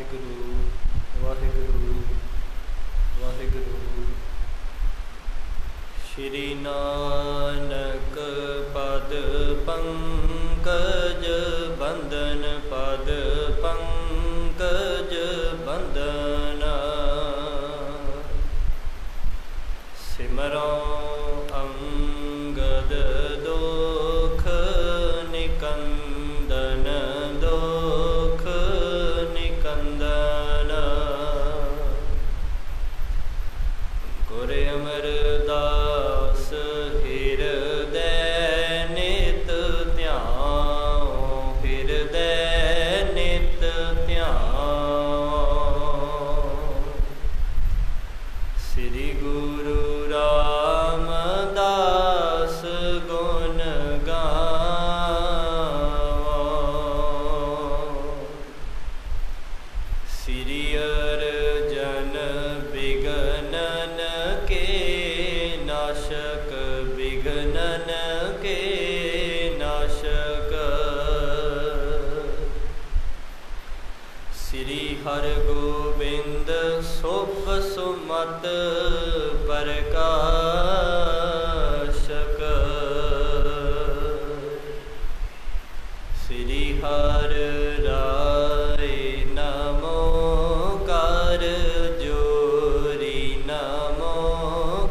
वाहिगुरु वाहिगुरु वाहिगुरु। श्री नानक पद पंकज बंदन पद पंकज बंदना। सिमरो अंगद दोख निकंदन दोख निकंदना। गुर अमरदास हृदय नित ध्यान हृदय नित ध्यान। श्री गुरु रामदास गुण गावो। श्री अर्जन विघ्नन के नाशक विघ्नन के नाशक। श्री हरगोविंद शुभ सुमत प्रकाशक। श्री हर राय नमो कर जोरी नमो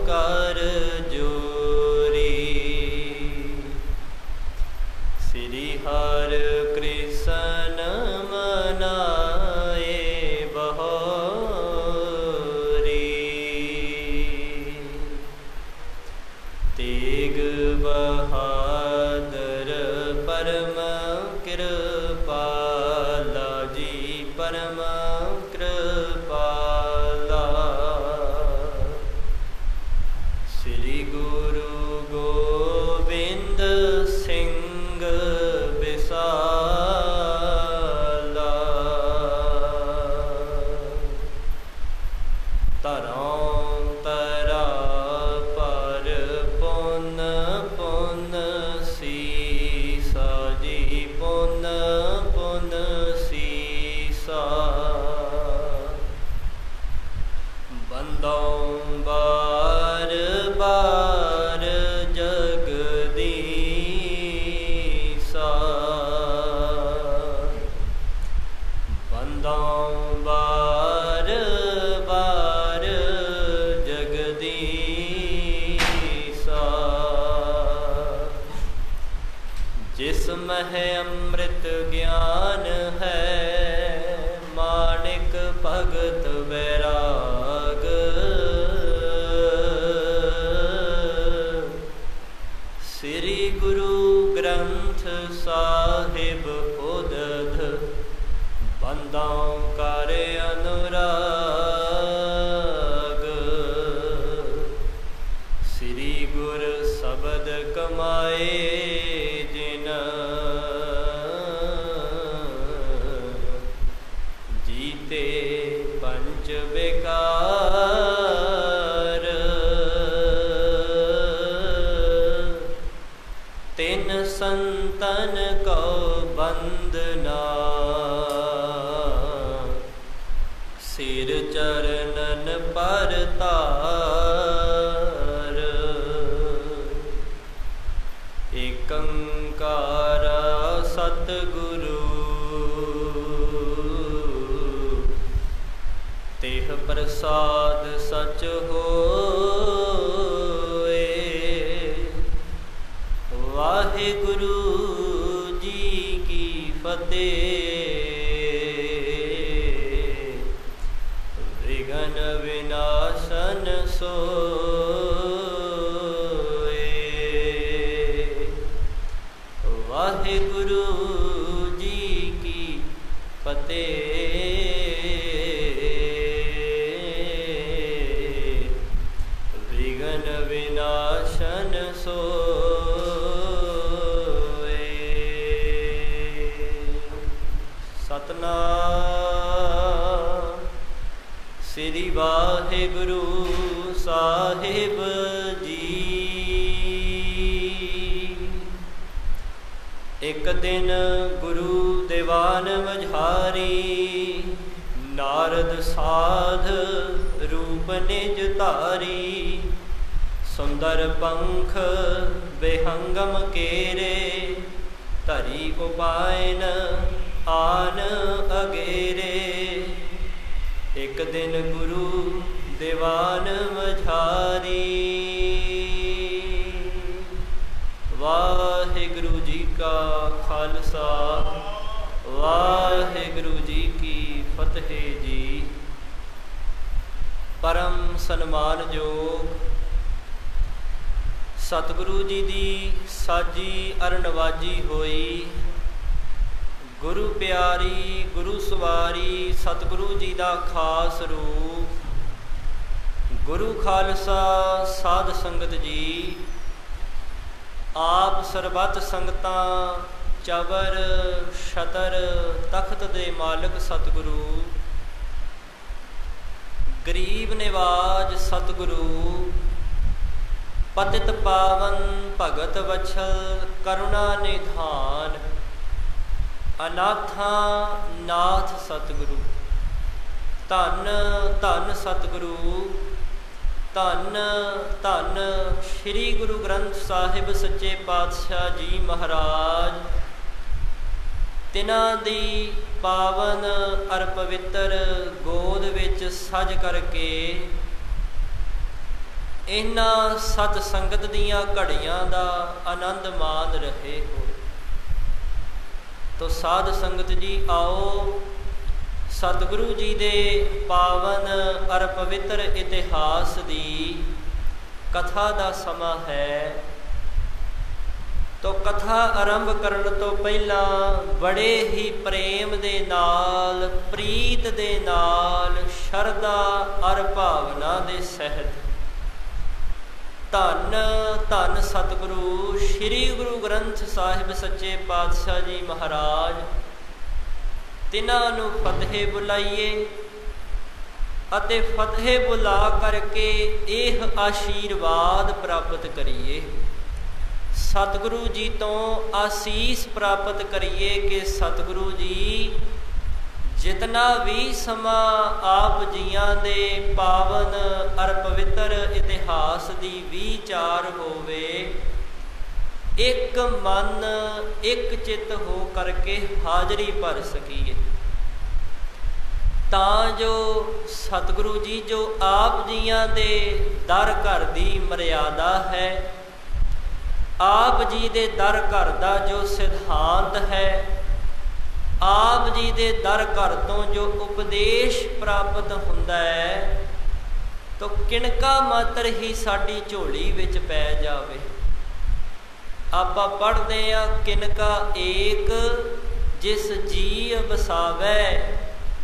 कर जोरी। श्री हर कृष्ण मनाए बहोरी। तेग बहादुर परम कृपाला जी परम कृपाला। श्री गुरु गोविंद सिंह विशाला। तरों तरा पर पुन पुन सीसा जी पुन पुन सीसा। बंदों बार बार जगदीसा। बंदों बार बार जगदीसा। जिसमें अमृत ज्ञान है माणिक भगत वैराग। श्री गुरु ग्रंथ साहिब उदध बंदों कर अनुराग। श्री गुर शब्द कमाए जिन जीते पंच विकार। तिन संतन को बंदना सिर चरणन पर तार। एकंकार सतगुरु तेह प्रसाद सच होए। वाहिगुरु जी की फतेह। विघ्न विनाशन सोए। वाहिगुरु जी की फतेह। विघ्न विनाशन सोए। सतनाम श्री वाहिगुरु साहिब जी। एक दिन गुरु दीवान मझारी नारद साध रूप निज धारी, सुंदर पंख बेहंगम केरे, धरी उपायन आन अगेरे। एक दिन गुरु दीवान मझारी। वाहिगुरु जी का खालसा, वाहिगुरु जी की फतेह जी। परम सन्मानयोग सतगुरु जी दी साजी अरनवाजी होई। गुरु प्यारी गुरु सवारी सतगुरु जी का खास रूप। गुरु खालसा साध संगत जी, आप सरबत संगतां चबर छतर तख्त दे मालिक सतगुरु, गरीब निवाज सतगुरु, पतित पावन भगत वत्सल करुणा निधान, अनाथा नाथ सतगुरु। धन धन सतगुरु, धन धन श्री गुरु ग्रंथ साहिब सच्चे पातशाह जी महाराज। तिन्हां दी पावन अर पवित्र गोद विच सज करके इन्हां सत संगत दीयां घड़ियां दा आनंद मान रहे हो। तो साध संगत जी आओ सतगुरु जी दे पावन अर पवित्र इतिहास दी कथा दा समा है। तो कथा आरंभ करने तो पहला बड़े ही प्रेम दे नाल, प्रीत दे नाल, शरदा अर भावना दे सहत धन धन सतगुरु श्री गुरु ग्रंथ साहिब सच्चे पातशाह जी महाराज, तिन्हां नूं फतेह बुलाइए अते फतेह बुला करके यह आशीर्वाद प्राप्त करिए, सतगुरु जी तो आसीस प्राप्त करिए कि सतगुरु जी जितना भी समा आप जियां दे पावन अर पवित्र इतिहास दी विचार होवे, एक मन एक चित हो करके हाजरी भर सकीए, तां जो सतगुरु जी जो आप जियां दे दर घर दी मर्यादा है, आप जी दे दर घर दा जो सिद्धांत है, आप जी दे दर घर तो जो उपदेश प्राप्त हुंदा है, तो किणका मात्र ही साडी झोली विच पै जावे। आपां पढ़दे आ किणका एक जिस जी बसावै,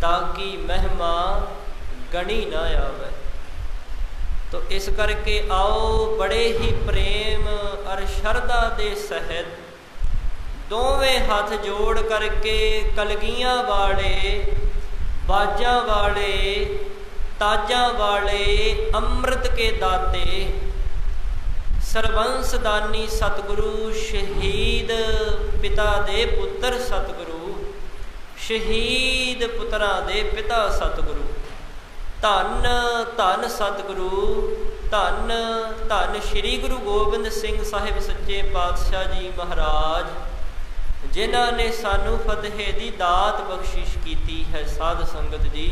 ताकि महिमा गणी ना आवे। तो इस करके आओ बड़े ही प्रेम और शरदा दे सहत दोवें हाथ जोड़ करके कलगियां वाले, बाजा वाले, ताजा वाले, अमृत के दाते, सरबंस दानी सतगुरु, शहीद पिता दे पुत्र सतगुरु, शहीद पुत्रा दे पिता सतगुरु, धन धन सतगुरु, धन धन श्री गुरु गोबिंद सिंह साहिब सच्चे पातशाह जी महाराज, जिन्हां ने सानू फतेह दी दात बख्शिश की है। साध संगत जी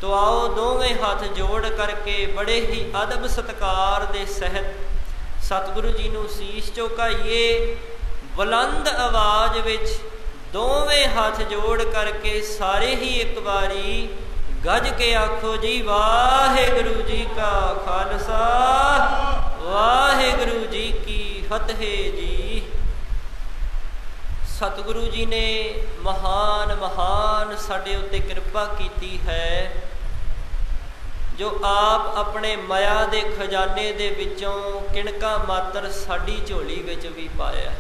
तो आओ दोवें हाथ जोड़ करके बड़े ही अदब सत्कार दे सहत सतगुरु जी नू शीश झुकाइए, बुलंद आवाज विच दोवें हाथ जोड़ करके सारे ही एक बारी गज के आखो जी वाहिगुरु जी का खालसा, वाहिगुरु जी की फतेह जी। सतगुरु जी ने महान महान साडे उत्ते कृपा की है, जो आप अपने माया दे खजाने दे विचों किणका मात्र साडी झोली विच भी पाया।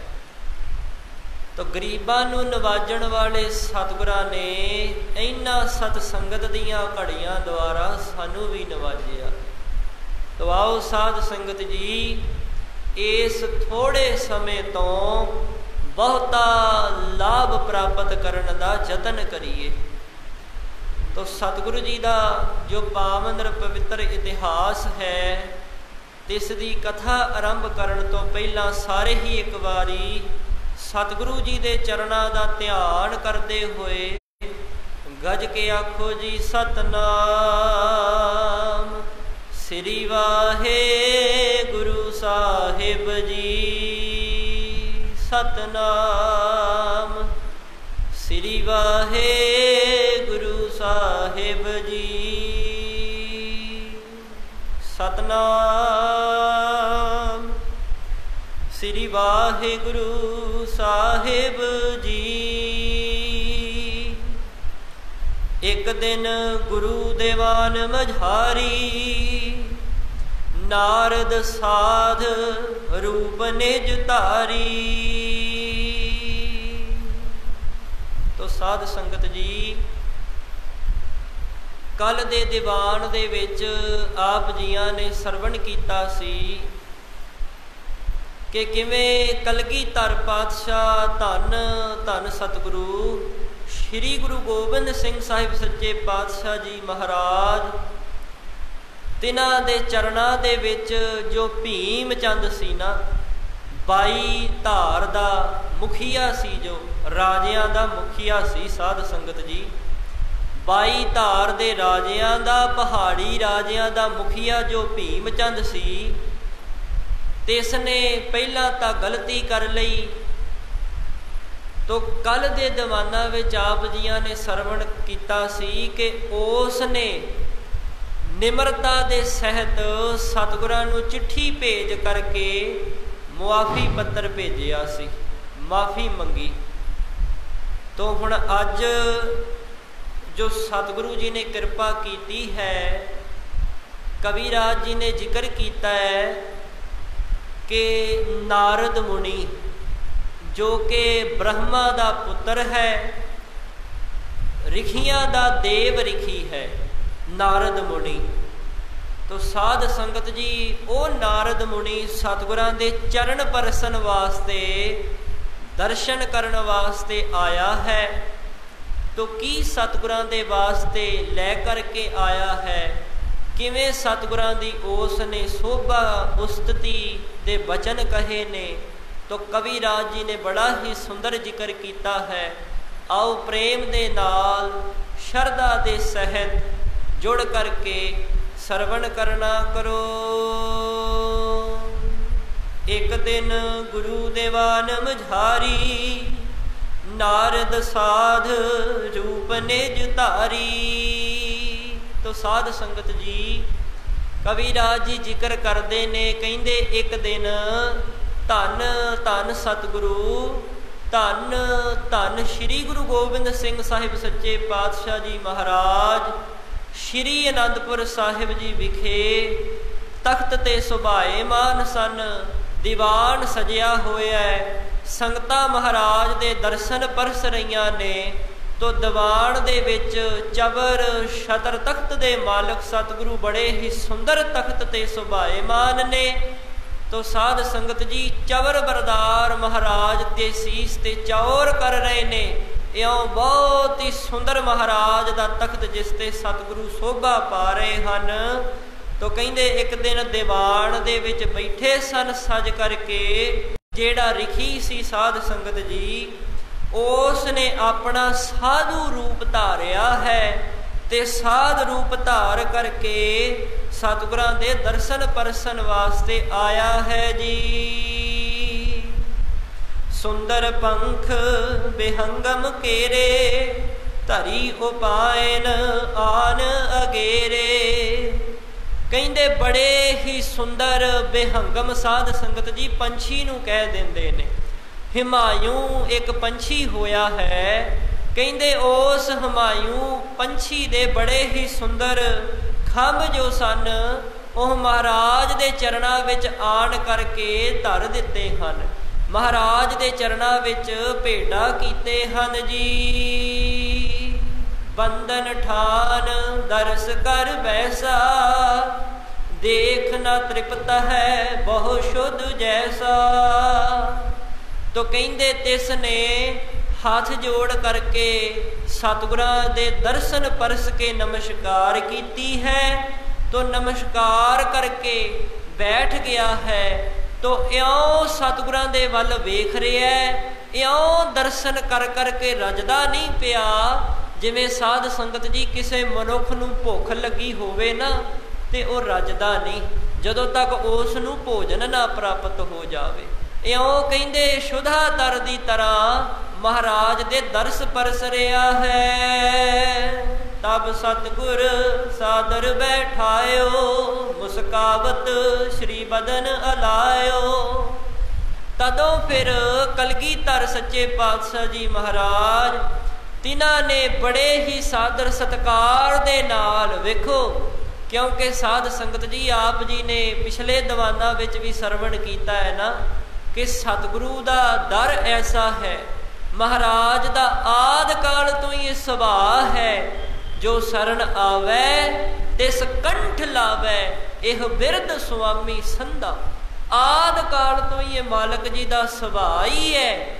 तो गरीबां नूं नवाजण वाले सतगुरां ने इन्हां सत संगत दीयां घड़ियां द्वारा सानू भी नवाजिया। तो आओ साध संगत जी इस थोड़े समय तो बहुता लाभ प्राप्त करने का जतन करिए। तो सतगुरु जी का जो पावन पवित्र इतिहास है, तिसदी कथा आरंभ करन तो पहला सारे ही एक बारी सतगुरु जी के चरणों का ध्यान करते हुए गज के आखो जी सतनाम श्री वाहे गुरु साहिब जी। सतनाम श्री वाहे गुरु साहिब जी। सतनाम श्री वाहे गुरु साहिब जी। एक दिन गुरु देवान मझारी नारद साध रूप निज धारी। तो साध संगत जी, कल दे दीवान दे विच आप जियां ने सरवण कीता सी कि किवें कलगीधर पातशाह धन धन सतगुरु श्री गुरु गोबिंद सिंह साहिब सच्चे पातशाह जी महाराज तिन्हां दे चरणां दे विच जो भीम चंद सी ना, 22 धार दा मुखिया सी, जो राजियां दा मुखिया सी। साध संगत जी, 22 धार दे राजियां दा, पहाड़ी राजियां दा मुखिया जो भीम चंद सी, तिसने पहला तो गलती कर लई। तो कल दे दीवाना विच आप जियां ने सरवण कीता सी कि उसने निमरता दे सहित सतगुरां नूं चिट्ठी भेज करके मुआफ़ी पत्र भेजिया सी, माफ़ी मंगी। तो हुण अज जो सतगुरु जी ने कृपा की है, कविराज जी ने जिक्र किया है कि नारद मुनि जो कि ब्रह्मा दा पुत्र है, ऋखियां दा देव ऋखी है नारद मुनि। तो साध संगत जी, वो नारद मुनि सतगुरां दे चरण परसन वास्ते, दर्शन करन वास्ते आया है। तो की सतगुरां दे वास्ते लै करके आया है, किवें सतगुरां दी उसने शोभा उस्तति दे वचन कहे ने। तो कविराज जी ने बड़ा ही सुंदर जिक्र किया है। आओ प्रेम दे नाल शरदा दे सहित जुड़ करके सरवण करना करो। एक दिन गुरु देवान मझारी नारद साध रूप निज धारी। तो साध संगत जी, कविराज जी जिक्र करते ने, कहते एक दिन धन धन सतगुरु, धन धन श्री गुरु गोबिंद सिंह साहिब सच्चे पातशाह जी महाराज श्री आनंदपुर साहिब जी विखे तख्त ते सुभाएमान सन। दीवान सजिया होया है, संगतां महाराज दे दर्शन परस रहीआं ने। तो दीवान दे विच चबर छतर तख्त दे मालक सतगुरु बड़े ही सुंदर तख्त ते सुभाएमान ने। तो साध संगत जी, चवर बरदार महाराज के सीस ते चौर कर रहे ने। इयों बहुत ही सुंदर महाराज दा तख्त जिस ते सतगुरु शोभा पा रहे हैं। तो कहते एक दिन दीवान दे विच बैठे सन सज करके, जेड़ा ऋखी सी साध संगत जी, उसने अपना साधु रूप धारिया है। ते साध रूप धार करके सतगुरां दे दर्शन परसन वास्ते आया है जी। सुंदर पंख बेहंगम केरे, धरी उपायन आन अगेरे। कहते बड़े ही सुंदर बेहंगम साध संगत जी पंछी नूं कह देंदे ने। हिमायूं एक पंछी होया है। कहते उस हिमायूं पंछी दे बड़े ही सुंदर खंभ जो सन, वह महाराज दे चरणा विच आन करके धर दिते हन। महाराज दे चरणा विच भेटा कीते हन जी। बंदन ठान दरस कर बैसा, देख न तृप्त है बहु शुद्ध जैसा। तो कहते तिसने ਹੱਥ ਜੋੜ ਕਰਕੇ ਸਤਿਗੁਰਾਂ ਦੇ ਦਰਸ਼ਨ ਪਰਸ ਕੇ ਨਮਸਕਾਰ ਕੀਤੀ ਹੈ। ਤੋ ਨਮਸਕਾਰ ਕਰਕੇ ਬੈਠ ਗਿਆ ਹੈ। ਤੋ ਇਉਂ ਸਤਿਗੁਰਾਂ ਦੇ ਵੱਲ ਵੇਖ ਰਿਹਾ, ਇਉਂ ਦਰਸ਼ਨ ਕਰ ਕਰਕੇ ਰੱਜਦਾ ਨਹੀਂ ਪਿਆ। ਜਿਵੇਂ ਸਾਧ ਸੰਗਤ ਜੀ ਕਿਸੇ ਮਨੁੱਖ ਨੂੰ ਭੁੱਖ ਲੱਗੀ ਹੋਵੇ ਨਾ ਤੇ ਉਹ ਰੱਜਦਾ ਨਹੀਂ ਜਦੋਂ ਤੱਕ ਉਸ ਨੂੰ ਭੋਜਨ ਨਾ ਪ੍ਰਾਪਤ ਹੋ ਜਾਵੇ। ਇਉਂ ਕਹਿੰਦੇ ਸ਼ੁੱਧਾਧਰ ਦੀ ਤਰ੍ਹਾਂ ਮਹਾਰਾਜ ਦੇ ਦਰਸ ਪਰਸ ਰਿਹਾ ਹੈ। ਤਬ ਸਤਿਗੁਰ ਸਾਦਰ ਬੈਠਾਇਓ, ਮੁਸਕਾਵਤ ਸ਼੍ਰੀ ਬਦਨ ਅਲਾਇਓ। ਤਦੋਂ ਫਿਰ ਕਲਗੀਧਰ ਸੱਚੇ ਪਾਤਸ਼ਾਹ ਜੀ ਮਹਾਰਾਜ ਤਿਨਾਂ ਨੇ ਬੜੇ ਹੀ ਸਾਦਰ ਸਤਿਕਾਰ ਦੇ ਨਾਲ, ਵੇਖੋ ਕਿਉਂਕਿ ਸਾਧ ਸੰਗਤ ਜੀ ਆਪ ਜੀ ਨੇ ਪਿਛਲੇ ਦੀਵਾਨਾਂ ਵਿੱਚ ਵੀ ਸਰਵਣ ਕੀਤਾ ਹੈ ਨਾ ਕਿ ਸਤਿਗੁਰੂ ਦਾ ਦਰ ਐਸਾ ਹੈ, ਮਹਾਰਾਜ ਦਾ ਆਦਿ ਕਾਲ ਤੋਂ ਹੀ ਸੁਭਾਅ ਹੈ, ਜੋ ਸਰਣ ਆਵੈ ਤਿਸ ਕੰਠ ਲਾਵੈ, ਇਹ ਬਿਰਧ ਸੁਆਮੀ ਸੰਧਾ। ਆਦਿ ਕਾਲ ਤੋਂ ਹੀ ਇਹ ਮਾਲਕ ਜੀ ਦਾ ਸੁਭਾਅ ਹੀ ਹੈ,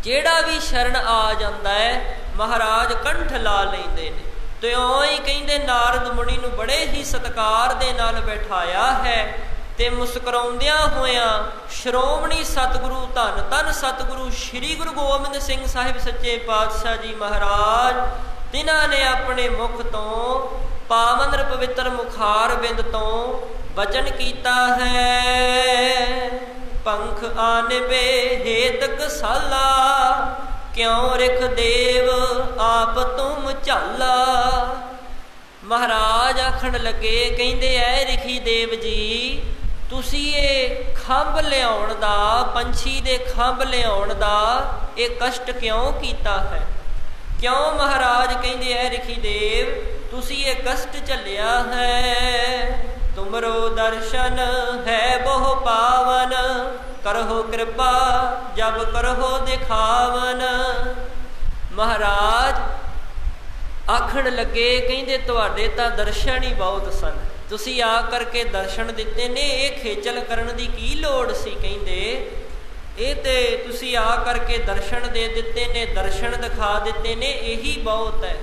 ਜਿਹੜਾ ਵੀ ਸ਼ਰਨ ਆ ਜਾਂਦਾ ਹੈ ਮਹਾਰਾਜ ਕੰਠ ਲਾ ਲੈਂਦੇ ਨੇ। ਤੇ ਇਉਂ ਹੀ ਕਹਿੰਦੇ ਨਾਰਦ ਮੁਨੀ ਨੂੰ ਬੜੇ ਹੀ ਸਤਿਕਾਰ ਦੇ ਨਾਲ ਬਿਠਾਇਆ ਹੈ ਤੇ ਮੁਸਕਰਾਉਂਦਿਆਂ ਹੋਇਆਂ ਸ਼੍ਰੋਮਣੀ ਸਤਿਗੁਰੂ ਧੰਨ ਧੰਨ ਸਤਿਗੁਰੂ ਸ੍ਰੀ ਗੁਰੂ ਗੋਬਿੰਦ ਸਿੰਘ ਸਾਹਿਬ ਸੱਚੇ ਪਾਤਸ਼ਾਹ ਜੀ ਮਹਾਰਾਜ ਤਿਨਾਂ ਨੇ ਆਪਣੇ ਮੁਖ ਤੋਂ ਪਾਵਨ ਪਵਿੱਤਰ ਮੁਖਾਰ ਬਿੰਦ ਤੋਂ ਬਚਨ ਕੀਤਾ ਹੈ। ਪੰਖ ਆਨਬੇ ਹੇਤਕ ਸਾਲਾ, ਕਿਉਂ ਰਿਖ ਦੇਵ ਆਪ ਤੁਮ ਝਾਲਾ। ਮਹਾਰਾਜ ਆਖਣ ਲੱਗੇ, ਕਹਿੰਦੇ ਐ ਰਿਖੀ ਦੇਵ ਜੀ ਤੁਸੀਂ ਇਹ ਖੰਭ ਲਿਆਉਣ ਦਾ, ਪੰਛੀ ਦੇ ਖੰਭ ਲਿਆਉਣ ਦਾ ਇਹ ਕਸ਼ਟ ਕਿਉਂ ਕੀਤਾ ਹੈ? ਕਿਉਂ ਮਹਾਰਾਜ ਕਹਿੰਦੇ ਐ ਰਿਖੀ ਦੇਵ ਤੁਸੀਂ ਇਹ ਕਸ਼ਟ ਝੱਲਿਆ ਹੈ? ਤੁਮਰੋ ਦਰਸ਼ਨ ਹੈ ਬਹੁ ਪਾਵਨ, ਕਰਹੁ ਕਿਰਪਾ ਜਬ ਕਰਹੁ ਦਿਖਾਵਨ। ਮਹਾਰਾਜ ਆਖਣ ਲੱਗੇ, ਕਹਿੰਦੇ ਤੁਹਾਡੇ ਤਾਂ ਦਰਸ਼ਨ ਹੀ ਬਹੁਤ ਸਨ, ਤੁਸੀਂ ਆ ਕਰਕੇ ਦਰਸ਼ਨ ਦਿੱਤੇ ਨੇ, ਇਹ ਖੇਚਲ ਕਰਨ ਦੀ ਕੀ ਲੋੜ ਸੀ? ਕਹਿੰਦੇ ਇਹ ਤੇ ਤੁਸੀਂ ਆ ਕਰਕੇ ਦਰਸ਼ਨ ਦੇ ਦਿੱਤੇ ਨੇ, ਦਰਸ਼ਨ ਦਿਖਾ ਦਿੱਤੇ ਨੇ, ਇਹੀ ਬਹੁਤ ਹੈ।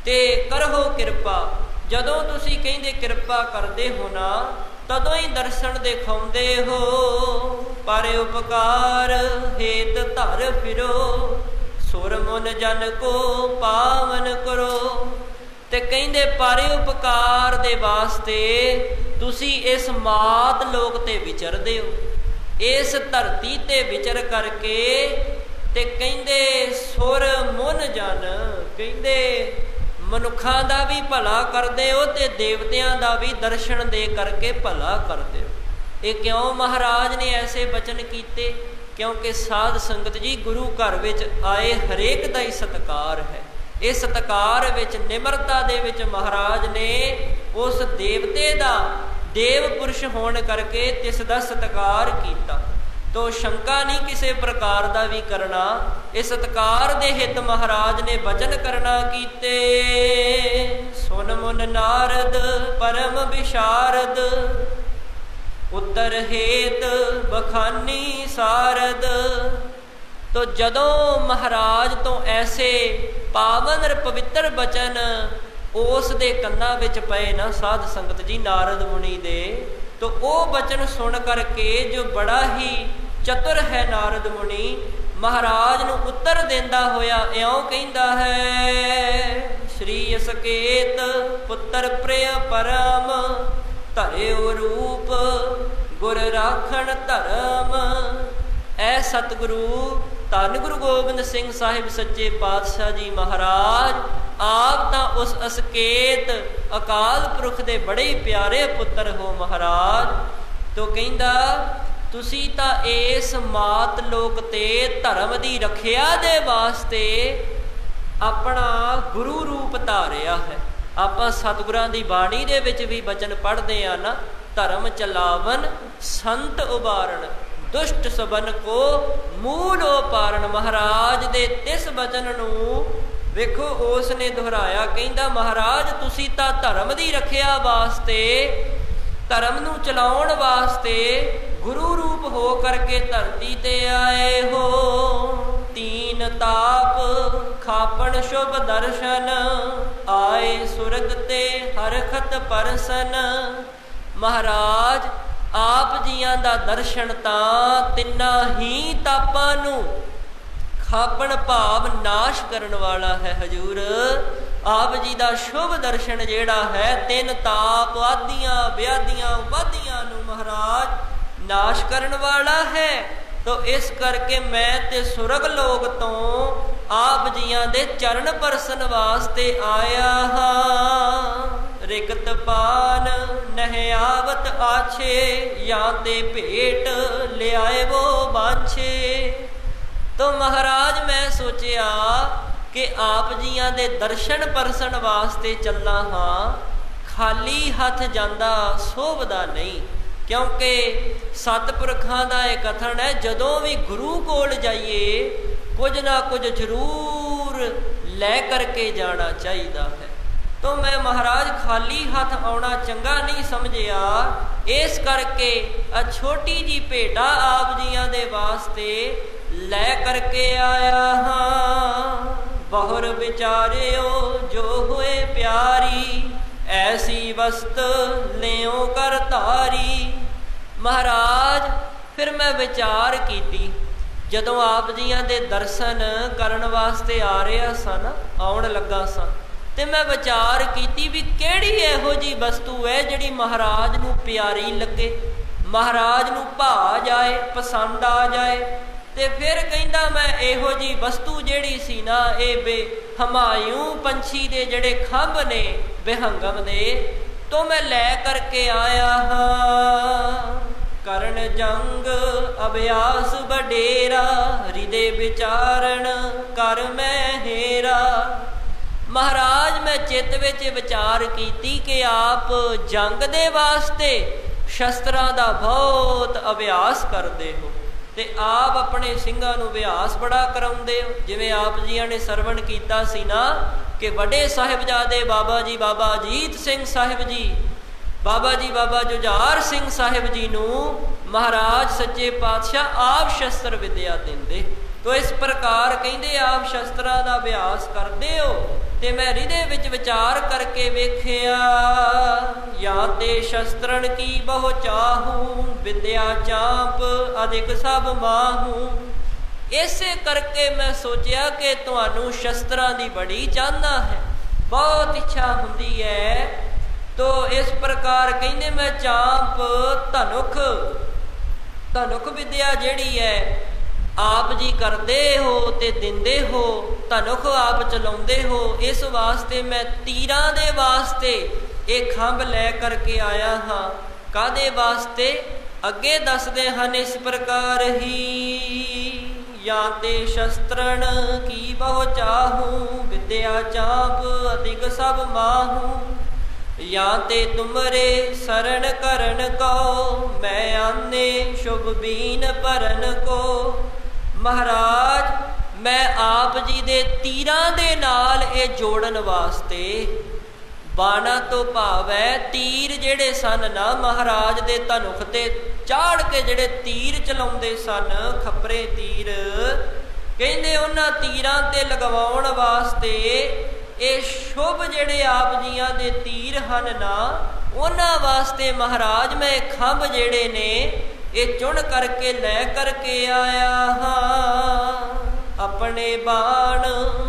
ਤੇ ਕਰਹੁ ਕਿਰਪਾ, ਜਦੋਂ ਤੁਸੀਂ ਕਹਿੰਦੇ ਕਿਰਪਾ ਕਰਦੇ ਹੋ ਨਾ ਤਦੋਂ ਹੀ ਦਰਸ਼ਨ ਦਿਖਾਉਂਦੇ ਹੋ। ਪਰ ਉਪਕਾਰ ਹੇਤ ਧਰ ਫਿਰੋ, ਸੁਰ ਮਨ ਜਨ ਕੋ ਪਾਵਨ ਕਰੋ। ਤੇ ਕਹਿੰਦੇ ਪਰ ਉਪਕਾਰ ਦੇ ਵਾਸਤੇ ਤੁਸੀਂ ਇਸ ਮਾਤ ਲੋਕ ਤੇ ਵਿਚਰਦੇ ਹੋ, ਇਸ ਧਰਤੀ ਤੇ ਵਿਚਰ ਕਰਕੇ ਤੇ ਕਹਿੰਦੇ ਸੁਰ ਮਨ ਜਨ, ਕਹਿੰਦੇ ਮਨੁੱਖਾਂ ਦਾ ਵੀ ਭਲਾ ਕਰਦੇ ਹੋ ਤੇ ਦੇਵਤਿਆਂ ਦਾ ਵੀ ਦਰਸ਼ਨ ਦੇ ਕਰਕੇ ਭਲਾ ਕਰਦੇ ਹੋ। ਇਹ ਕਿਉਂ ਮਹਾਰਾਜ ਨੇ ਐਸੇ ਬਚਨ ਕੀਤੇ? ਕਿਉਂਕਿ ਸਾਧ ਸੰਗਤ ਜੀ ਗੁਰੂ ਘਰ ਵਿੱਚ ਆਏ ਹਰੇਕ ਦਾ ਹੀ ਸਤਿਕਾਰ ਹੈ। ਇਹ ਸਤਿਕਾਰ ਵਿੱਚ ਨਿਮਰਤਾ ਦੇ ਵਿੱਚ ਮਹਾਰਾਜ ਨੇ ਉਸ ਦੇਵਤੇ ਦਾ, ਦੇਵ ਪੁਰਸ਼ ਹੋਣ ਕਰਕੇ ਤਿਸ ਦਾ ਸਤਿਕਾਰ ਕੀਤਾ। ਤੋ ਸ਼ੰਕਾ ਨਹੀਂ ਕਿਸੇ ਪ੍ਰਕਾਰ ਦਾ ਵੀ ਕਰਨਾ, ਇਹ ਸਤਿਕਾਰ ਦੇ ਹਿੱਤ ਮਹਾਰਾਜ ਨੇ ਬਚਨ ਕਰਨਾ ਕੀਤੇ। ਸੁਨ ਮੁਨ ਨਾਰਦ ਪਰਮ ਵਿਸ਼ਾਰਦ, ਉੱਤਰ ਹੇਤ ਬਖਾਨੀ ਸਾਰਦ। ਤੋ ਜਦੋਂ ਮਹਾਰਾਜ ਤੋਂ ਐਸੇ ਪਾਵਨ ਪਵਿੱਤਰ ਬਚਨ ਉਸ ਦੇ ਕੰਨਾਂ ਵਿੱਚ ਪਏ ਨਾ ਸਾਧ ਸੰਗਤ ਜੀ ਨਾਰਦ ਮੁਨੀ ਦੇ, ਤੋ ਉਹ ਬਚਨ ਸੁਣ ਕਰਕੇ ਜੋ ਬੜਾ ਹੀ ਚਤੁਰ ਹੈ ਨਾਰਦ ਮੁਨੀ, ਮਹਾਰਾਜ ਨੂੰ ਉੱਤਰ ਦਿੰਦਾ ਹੋਇਆ ਇਉਂ ਕਹਿੰਦਾ ਹੈ, ਸ਼੍ਰੀ ਅਸਕੇਤ ਪੁੱਤਰ ਪ੍ਰਿਯ ਪਰਮ, ਧਰਿਓ ਰੂਪ ਗੁਰ ਰਾਖਣ ਧਰਮ। ਐ ਸਤਿਗੁਰੂ ਧੰਨ ਗੁਰੂ ਗੋਬਿੰਦ ਸਿੰਘ ਸਾਹਿਬ ਸੱਚੇ ਪਾਤਸ਼ਾਹ ਜੀ ਮਹਾਰਾਜ ਆਪ ਤਾਂ ਉਸ ਅਸਕੇਤ ਅਕਾਲ ਪੁਰਖ ਦੇ ਬੜੇ ਪਿਆਰੇ ਪੁੱਤਰ ਹੋ ਮਹਾਰਾਜ। ਤੋ ਕਹਿੰਦਾ ਤੁਸੀਂ ਤਾਂ ਇਸ ਮਾਤ ਲੋਕ ਤੇ ਧਰਮ ਦੀ ਰੱਖਿਆ ਦੇ ਵਾਸਤੇ ਆਪਣਾ ਗੁਰੂ ਰੂਪ ਧਾਰਿਆ ਹੈ। ਆਪਾਂ ਸਤਿਗੁਰਾਂ ਦੀ ਬਾਣੀ ਦੇ ਵਿੱਚ ਵੀ ਬਚਨ ਪੜ੍ਹਦੇ ਆ ਨਾ, ਧਰਮ ਚਲਾਵਨ ਸੰਤ ਉਬਾਰਨ, ਦੁਸ਼ਟ ਸਬਨ ਕੋ ਮੂਲ ਉਪਾਰਨ। ਮਹਾਰਾਜ ਦੇ ਤਿਸ ਬਚਨ ਨੂੰ ਵੇਖੋ ਉਸ ਨੇ ਦੁਹਰਾਇਆ, ਕਹਿੰਦਾ ਮਹਾਰਾਜ ਤੁਸੀਂ ਤਾਂ ਧਰਮ ਦੀ ਰੱਖਿਆ ਵਾਸਤੇ, ਧਰਮ ਨੂੰ ਚਲਾਉਣ ਵਾਸਤੇ ਗੁਰੂ ਰੂਪ ਹੋ ਕਰਕੇ ਧਰਤੀ ਤੇ ਆਏ ਹੋ। ਤੀਨ ਤਾਪ ਖਾਪਣ ਸ਼ੁਭ ਦਰਸ਼ਨ, ਆਏ ਸੁਰਗ ਤੇ ਹਰਖਤ ਪਰਸਨ। ਮਹਾਰਾਜ ਆਪ ਜੀਆਂ ਦਾ ਦਰਸ਼ਨ ਤਾਂ ਤਿੰਨਾਂ ਹੀ ਤਾਪਾਂ ਨੂੰ ਖਾਪਣ ਭਾਵ ਨਾਸ਼ ਕਰਨ ਵਾਲਾ ਹੈ। ਹਜੂਰ ਆਪ ਜੀ ਦਾ ਸ਼ੁਭ ਦਰਸ਼ਨ ਜਿਹੜਾ ਹੈ ਤਿੰਨ ਤਾਪ ਆਦੀਆਂ ਵਿਆਦੀਆਂ ਉਪਾਧੀਆਂ ਨੂੰ ਮਹਾਰਾਜ ਨਾਸ਼ ਕਰਨ ਵਾਲਾ ਹੈ। ਤੋ ਇਸ ਕਰਕੇ ਮੈਂ ਤੇ ਸੁਰਗ ਲੋਕ ਤੋਂ ਆਪ ਜੀਆਂ ਦੇ ਚਰਨ ਪਰਸਨ ਵਾਸਤੇ ਆਇਆ ਹਾਂ। ਰਿਕਤ ਪਾਨ ਨਹਿ ਆਵਤ ਆਛੇ, ਜਾਂ ਤੇ ਭੇਟ ਲਿਆਏ ਵੋ ਬਾਂਛੇ। ਤੋ ਮਹਾਰਾਜ ਮੈਂ ਸੋਚਿਆ ਕਿ ਆਪ ਜੀਆਂ ਦੇ ਦਰਸ਼ਨ ਪਰਸਨ ਵਾਸਤੇ ਚੱਲਾ ਹਾਂ, ਖਾਲੀ ਹੱਥ ਜਾਂਦਾ ਸੋਭਦਾ ਨਹੀਂ। ਕਿਉਂਕਿ ਸਤਿਪੁਰਖਾਂ ਦਾ ਇਹ ਕਥਨ ਹੈ, ਜਦੋਂ ਵੀ ਗੁਰੂ ਕੋਲ ਜਾਈਏ ਕੁਝ ਨਾ ਕੁਝ ਜ਼ਰੂਰ ਲੈ ਕਰਕੇ ਜਾਣਾ ਚਾਹੀਦਾ ਹੈ। ਤੋ ਮੈਂ ਮਹਾਰਾਜ ਖਾਲੀ ਹੱਥ ਆਉਣਾ ਚੰਗਾ ਨਹੀਂ ਸਮਝਿਆ, ਇਸ ਕਰਕੇ ਆ ਛੋਟੀ ਜੀ ਭੇਟਾ ਆਪ ਜੀਆਂ ਦੇ ਵਾਸਤੇ ਲੈ ਕਰਕੇ ਆਇਆ ਹਾਂ। ਬਹੁਰ ਵਿਚਾਰਿਓ ਜੋ ਹੋਏ ਪਿਆਰੀ, ਐਸੀ ਵਸਤ ਲਿਓ ਕਰ ਧਾਰੀ। ਮਹਾਰਾਜ ਫਿਰ ਮੈਂ ਵਿਚਾਰ ਕੀਤੀ, ਜਦੋਂ ਆਪ ਜੀਆਂ ਦੇ ਦਰਸ਼ਨ ਕਰਨ ਵਾਸਤੇ ਆ ਰਿਹਾ ਸਨ, ਆਉਣ ਲੱਗਾ ਸਾਂ, ਤੇ ਮੈਂ ਵਿਚਾਰ ਕੀਤੀ ਵੀ ਕਿਹੜੀ ਇਹੋ ਜਿਹੀ ਵਸਤੂ ਹੈ ਜਿਹੜੀ ਮਹਾਰਾਜ ਨੂੰ ਪਿਆਰੀ ਲੱਗੇ, ਮਹਾਰਾਜ ਨੂੰ ਭਾ ਜਾਏ, ਪਸੰਦ ਆ ਜਾਏ। ਤੇ ਫਿਰ ਕਹਿੰਦਾ ਮੈਂ ਇਹੋ ਜਿਹੀ ਵਸਤੂ ਜਿਹੜੀ ਸੀ ਨਾ, ਇਹ ਹਮਾਯੂ ਪੰਛੀ ਦੇ ਜਿਹੜੇ ਖੰਭ ਨੇ ਬਿਹੰਗਮ ਦੇ, ਤੋਂ ਮੈਂ ਲੈ ਕਰਕੇ ਆਇਆ ਹਾਂ। ਕਰਨ ਜੰਗ ਅਭਿਆਸ ਵਡੇਰਾ, ਹਿਰਦੇ ਵਿਚਾਰਨ ਕਰ ਮੈਂ ਹੇਰਾ। ਮਹਾਰਾਜ ਮੈਂ ਚਿੱਤ ਵਿੱਚ ਵਿਚਾਰ ਕੀਤੀ ਕਿ ਆਪ ਜੰਗ ਦੇ ਵਾਸਤੇ ਸ਼ਸਤਰਾਂ ਦਾ ਬਹੁਤ ਅਭਿਆਸ ਕਰਦੇ ਹੋ, ਤੇ ਆਪ ਆਪਣੇ ਸਿੰਘਾਂ ਨੂੰ ਅਭਿਆਸ ਬੜਾ ਕਰਾਉਂਦੇ ਹੋ। ਜਿਵੇਂ ਆਪ ਜੀਆਂ ਨੇ ਸਰਵਣ ਕੀਤਾ ਸੀ ਨਾ ਕਿ ਵੱਡੇ ਸਾਹਿਬਜ਼ਾਦੇ ਬਾਬਾ ਜੀ, ਬਾਬਾ ਅਜੀਤ ਸਿੰਘ ਸਾਹਿਬ ਜੀ, ਬਾਬਾ ਜੀ ਬਾਬਾ ਜੁਝਾਰ ਸਿੰਘ ਸਾਹਿਬ ਜੀ ਨੂੰ ਮਹਾਰਾਜ ਸੱਚੇ ਪਾਤਸ਼ਾਹ ਆਪ ਸ਼ਸਤਰ ਵਿਦਿਆ ਦਿੰਦੇ। ਤੋ ਇਸ ਪ੍ਰਕਾਰ ਕਹਿੰਦੇ ਆਪ ਸ਼ਸਤਰਾਂ ਦਾ ਅਭਿਆਸ ਕਰਦੇ ਹੋ। ਤੇ ਮੈਂ ਹਿਰਦੇ ਵਿੱਚ ਵਿਚਾਰ ਕਰਕੇ ਵੇਖਿਆ, ਜਾਂ ਤੇ ਸ਼ਸਤਰਨ ਕੀ ਬਹੁ ਚਾਹੂ, ਵਿਦਿਆ ਚਾਂਪ ਅਧਿਕ ਸਭ ਮਾਹੂ। ਇਸੇ ਕਰਕੇ ਮੈਂ ਸੋਚਿਆ ਕਿ ਤੁਹਾਨੂੰ ਸ਼ਸਤਰਾਂ ਦੀ ਬੜੀ ਚਾਹਨਾ ਹੈ, ਬਹੁਤ ਇੱਛਾ ਹੁੰਦੀ ਹੈ। ਤੋ ਇਸ ਪ੍ਰਕਾਰ ਕਹਿੰਦੇ ਮੈਂ ਚਾਂਪ ਧਨੁਖ ਵਿਦਿਆ ਜਿਹੜੀ ਹੈ ਆਪ ਜੀ ਕਰਦੇ ਹੋ ਤੇ ਦਿੰਦੇ ਹੋ, ਧਨੁਖ ਆਪ ਚਲਾਉਂਦੇ ਹੋ। ਇਸ ਵਾਸਤੇ ਮੈਂ ਤੀਰਾਂ ਦੇ ਵਾਸਤੇ ਇਹ ਖੰਭ ਲੈ ਕਰਕੇ ਆਇਆ ਹਾਂ। ਕਾਹਦੇ ਵਾਸਤੇ? ਅੱਗੇ ਦੱਸਦੇ ਹਨ ਇਸ ਪ੍ਰਕਾਰ ਹੀ, ਜਾਂ ਤੇ ਸ਼ਸਤਰਣ ਕੀ ਬਹੁ ਚਾਹੂ, ਵਿਦਿਆ ਚਾਂਪ ਅਧਿਕ ਸਭ ਮਾਹੂ। ਜਾਂ ਤੇ ਤੁਮਰੇ ਸਰਣ ਕਰਨ ਕੋ, ਮੈਂ ਆਨੇ ਸ਼ੁਭ ਬੀਨ ਭਰਨ ਕੋ। ਮਹਾਰਾਜ ਮੈਂ ਆਪ ਜੀ ਦੇ ਤੀਰਾਂ ਦੇ ਨਾਲ ਇਹ ਜੋੜਨ ਵਾਸਤੇ, ਬਾਣਾ ਤੋਂ ਭਾਵ ਹੈ ਤੀਰ ਜਿਹੜੇ ਸਨ ਨਾ ਮਹਾਰਾਜ ਦੇ ਧਨੁਖ ਤੇ ਚਾੜ ਕੇ ਜਿਹੜੇ ਤੀਰ ਚਲਾਉਂਦੇ ਸਨ, ਖੱਪਰੇ ਤੀਰ, ਕਹਿੰਦੇ ਉਹਨਾਂ ਤੀਰਾਂ ਤੇ ਲਗਵਾਉਣ ਵਾਸਤੇ ਇਹ ਸ਼ੁਭ ਜਿਹੜੇ ਆਪ ਜੀਆਂ ਦੇ ਤੀਰ ਹਨ ਨਾ, ਉਹਨਾਂ ਵਾਸਤੇ ਮਹਾਰਾਜ ਮੈਂ ਖੰਭ ਜਿਹੜੇ ਨੇ ਇਹ ਚੁਣ ਕਰਕੇ ਲੈ ਕਰਕੇ ਆਇਆ ਹਾਂ। ਆਪਣੇ ਬਾਣ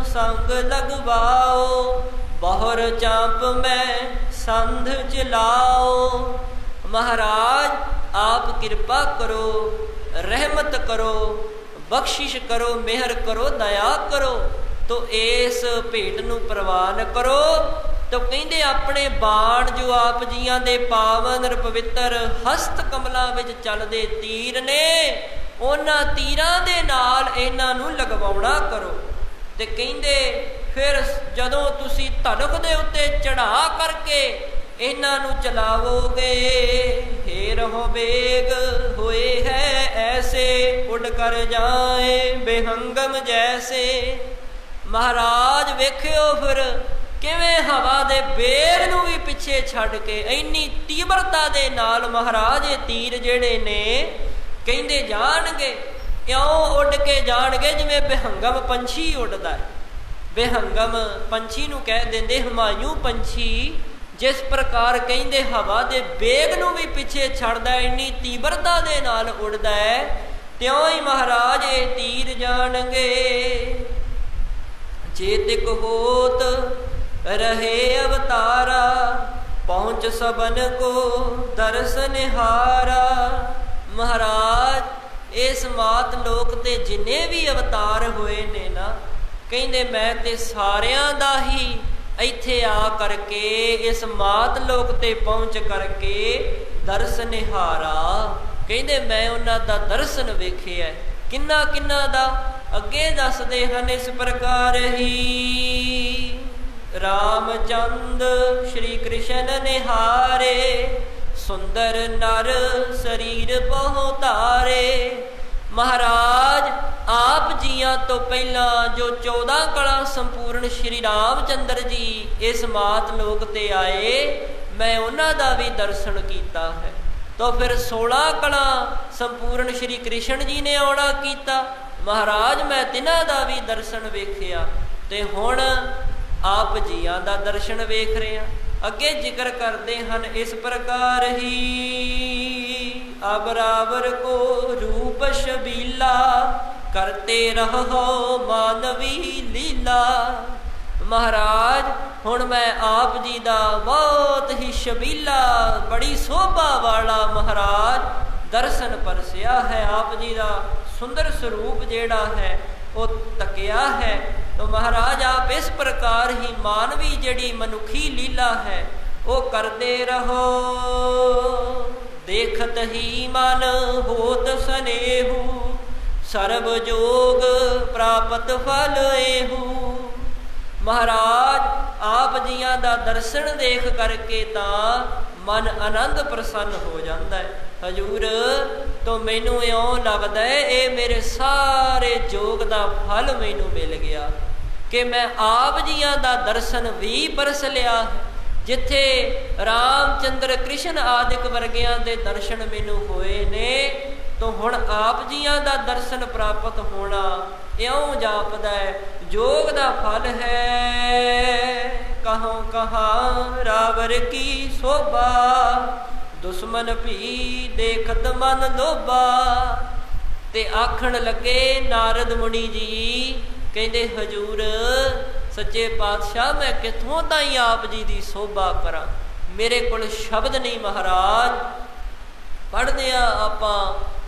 ਸੰਗ ਲਗਵਾਓ, ਬਹੁਰ ਚਾਂਪ ਮੈਂ ਸੰਧ ਚਲਾਓ। ਮਹਾਰਾਜ ਆਪ ਕਿਰਪਾ ਕਰੋ, ਰਹਿਮਤ ਕਰੋ, ਬਖਸ਼ਿਸ਼ ਕਰੋ, ਮਿਹਰ ਕਰੋ, ਦਇਆ ਕਰੋ। ਤੋ ਇਸ ਭੇਟ ਨੂੰ ਪ੍ਰਵਾਨ ਕਰੋ। ਤੋ ਕਹਿੰਦੇ ਆਪਣੇ ਬਾਣ ਜੋ ਆਪ ਜੀਆਂ ਦੇ ਪਾਵਨ ਪਵਿੱਤਰ ਹਸਤ ਕਮਲਾਂ ਵਿੱਚ ਚੱਲਦੇ ਤੀਰ ਨੇ, ਉਹਨਾਂ ਤੀਰਾਂ ਦੇ ਨਾਲ ਇਹਨਾਂ ਨੂੰ ਲਗਵਾਉਣਾ ਕਰੋ। ਤੇ ਕਹਿੰਦੇ ਫਿਰ ਜਦੋਂ ਤੁਸੀਂ ਧਨੁਖ ਦੇ ਉੱਤੇ ਚੜਾ ਕਰਕੇ ਇਹਨਾਂ ਨੂੰ ਚਲਾਵੋਗੇ, ਹੇਰ ਹੋ ਬੇਗ ਹੋਏ ਹੈ ਐਸੇ, ਉੱਡ ਕਰ ਜਾਏ ਬੇਹੰਗਮ ਜੈਸੇ। ਮਹਾਰਾਜ ਵੇਖਿਓ ਫਿਰ ਕਿਵੇਂ ਹਵਾ ਦੇ ਬੇਰ ਨੂੰ ਵੀ ਪਿੱਛੇ ਛੱਡ ਕੇ ਇੰਨੀ ਤੀਬਰਤਾ ਦੇ ਨਾਲ ਮਹਾਰਾਜ ਇਹ ਤੀਰ ਜਿਹੜੇ ਨੇ ਕਹਿੰਦੇ ਜਾਣਗੇ, ਇਉਂ ਉੱਡ ਕੇ ਜਾਣਗੇ ਜਿਵੇਂ ਬਿਹੰਗਮ ਪੰਛੀ ਉੱਡਦਾ ਹੈ। बेहंगम पंछी नूं कह देंदे हुमायूं पंछी जिस प्रकार कहिंदे हवा दे बेग नूं भी पिछे छड़दा है, इन्नी तीव्रता दे नाल उड़दा है, त्यों ही महाराज ये तीर जाणगे। चेतिक होत रहे अवतारा, पहुँच सबन को दर्श निहारा। महाराज इस मात लोक ते जिन्ने भी अवतार होए ने ना, कहते मैं ते सारियां दा ही इत्थे आ करके इस मात लोक ते पहुँच करके दर्श निहारा। कहते मैं उन्हां दा दर्शन वेखिया। किन्ना किन्ना दा अगे दसदे हन इस प्रकार ही। रामचंद श्री कृष्ण निहारे, सुंदर नर शरीर बहुतारे। महाराज आप जियां तो पहला जो 14 कला संपूर्ण श्री रामचंद्र जी इस मात लोक ते आए, मैं उन्हां दा भी दर्शन कीता है। तो फिर 16 कला संपूर्ण श्री कृष्ण जी ने आउणा कीता। महाराज मैं तिन्हां दा भी दर्शन वेखिया ते हुण आप जियां दा दर्शन वेख रहे हैं। अगे जिक्र करते हैं इस प्रकार ही। अबराबर को रूप शबीला, करते रहो मानवी लीला। महाराज हुण मैं आप जी दा बहुत ही शबीला, बड़ी शोभा वाला महाराज दर्शन परसिया है। आप जी दा सुंदर स्वरूप जेड़ा है वो तकिया है। तो महाराज आप इस प्रकार ही मानवी जड़ी मनुखी लीला है वो करते रहो। देखत ही मन होत स्नेहु, सर्व जोग प्राप्त फल एहु। महाराज आप जियां दा दर्शन देख करके तां मन आनंद प्रसन्न हो जाता है। हजूर तो मैनू इउं लगदा है ये मेरे सारे जोग दा फल मैनू मिल गया कि मैं आप जियां दा दर्शन भी परस लिया। जिथे रामचंद्र कृष्ण आदिक वर्गियां दे दर्शन मैनू होए ने, तो हुण आप जियां दा दर्शन प्राप्त होना इउं जापदा है जोग दा फल है। कहों कहाँ रावर की शोभा, दुश्मन भी देखत मन लोभा। ते आखण लगे नारद मुनि जी कहते हजूर सच्चे पातशाह मैं कितों ताई आप जी की शोभा करा, मेरे को शब्द नहीं। महाराज पढ़दे आपां